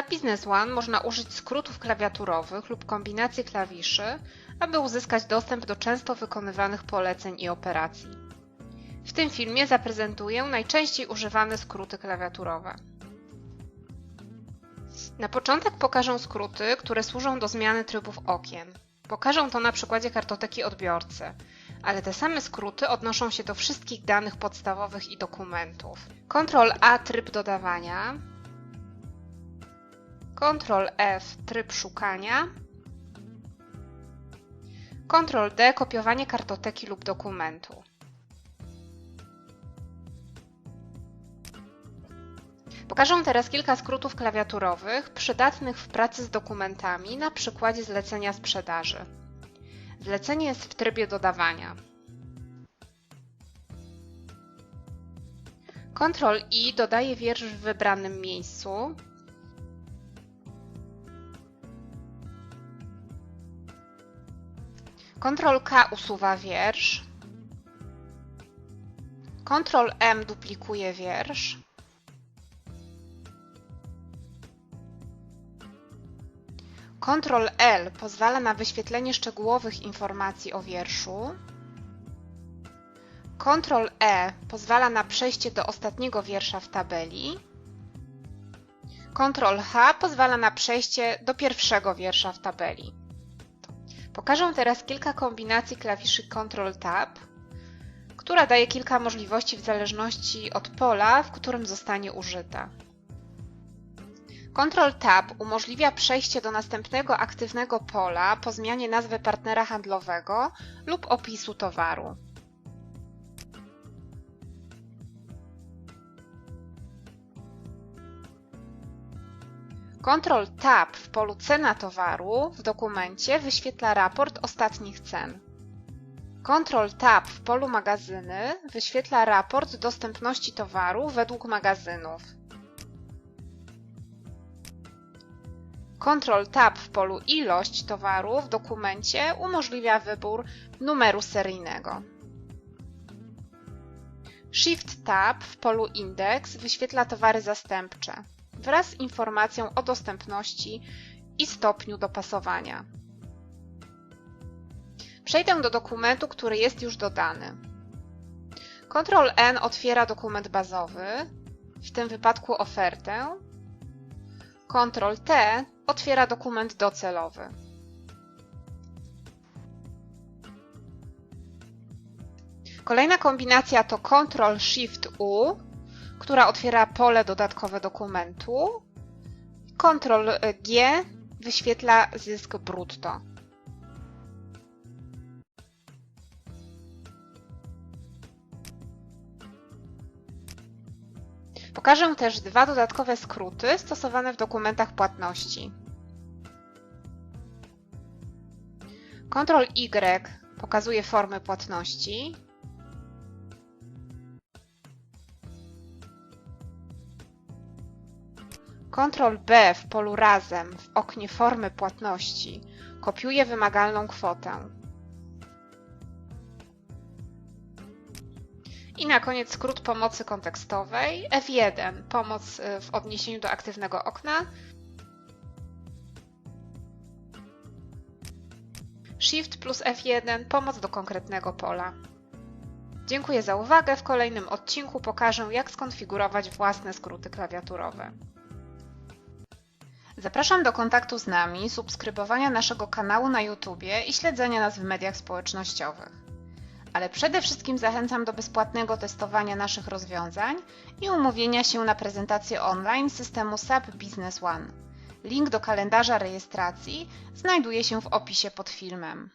SAP Business One można użyć skrótów klawiaturowych lub kombinacji klawiszy, aby uzyskać dostęp do często wykonywanych poleceń i operacji. W tym filmie zaprezentuję najczęściej używane skróty klawiaturowe. Na początek pokażę skróty, które służą do zmiany trybów okien. Pokażę to na przykładzie kartoteki odbiorcy, ale te same skróty odnoszą się do wszystkich danych podstawowych i dokumentów. Ctrl+A tryb dodawania, Ctrl+F tryb szukania, Ctrl+D kopiowanie kartoteki lub dokumentu. Pokażę teraz kilka skrótów klawiaturowych przydatnych w pracy z dokumentami na przykładzie zlecenia sprzedaży. Zlecenie jest w trybie dodawania. Ctrl+I dodaje wiersz w wybranym miejscu. Ctrl+K usuwa wiersz. Ctrl+M duplikuje wiersz. Ctrl+L pozwala na wyświetlenie szczegółowych informacji o wierszu. Ctrl+E pozwala na przejście do ostatniego wiersza w tabeli. Ctrl+H pozwala na przejście do pierwszego wiersza w tabeli. Pokażę teraz kilka kombinacji klawiszy Ctrl+Tab, która daje kilka możliwości w zależności od pola, w którym zostanie użyta. Ctrl+Tab umożliwia przejście do następnego aktywnego pola po zmianie nazwy partnera handlowego lub opisu towaru. Ctrl+Tab w polu Cena towaru w dokumencie wyświetla raport ostatnich cen. Ctrl+Tab w polu Magazyny wyświetla raport dostępności towaru według magazynów. Ctrl+Tab w polu Ilość towaru w dokumencie umożliwia wybór numeru seryjnego. Shift+Tab w polu Indeks wyświetla towary zastępcze wraz z informacją o dostępności i stopniu dopasowania. Przejdę do dokumentu, który jest już dodany. Ctrl+N otwiera dokument bazowy, w tym wypadku ofertę. Ctrl+T otwiera dokument docelowy. Kolejna kombinacja to Ctrl+Shift+U, która otwiera pole dodatkowe dokumentu. Ctrl+G wyświetla zysk brutto. Pokażę też dwa dodatkowe skróty stosowane w dokumentach płatności. Ctrl+Y pokazuje formy płatności. Ctrl+B w polu Razem w oknie Formy płatności kopiuje wymagalną kwotę. I na koniec skrót pomocy kontekstowej F1 pomoc w odniesieniu do aktywnego okna, Shift plus F1 pomoc do konkretnego pola. Dziękuję za uwagę. W kolejnym odcinku pokażę, jak skonfigurować własne skróty klawiaturowe. Zapraszam do kontaktu z nami, subskrybowania naszego kanału na YouTube i śledzenia nas w mediach społecznościowych. Ale przede wszystkim zachęcam do bezpłatnego testowania naszych rozwiązań i umówienia się na prezentację online systemu SAP Business One. Link do kalendarza rejestracji znajduje się w opisie pod filmem.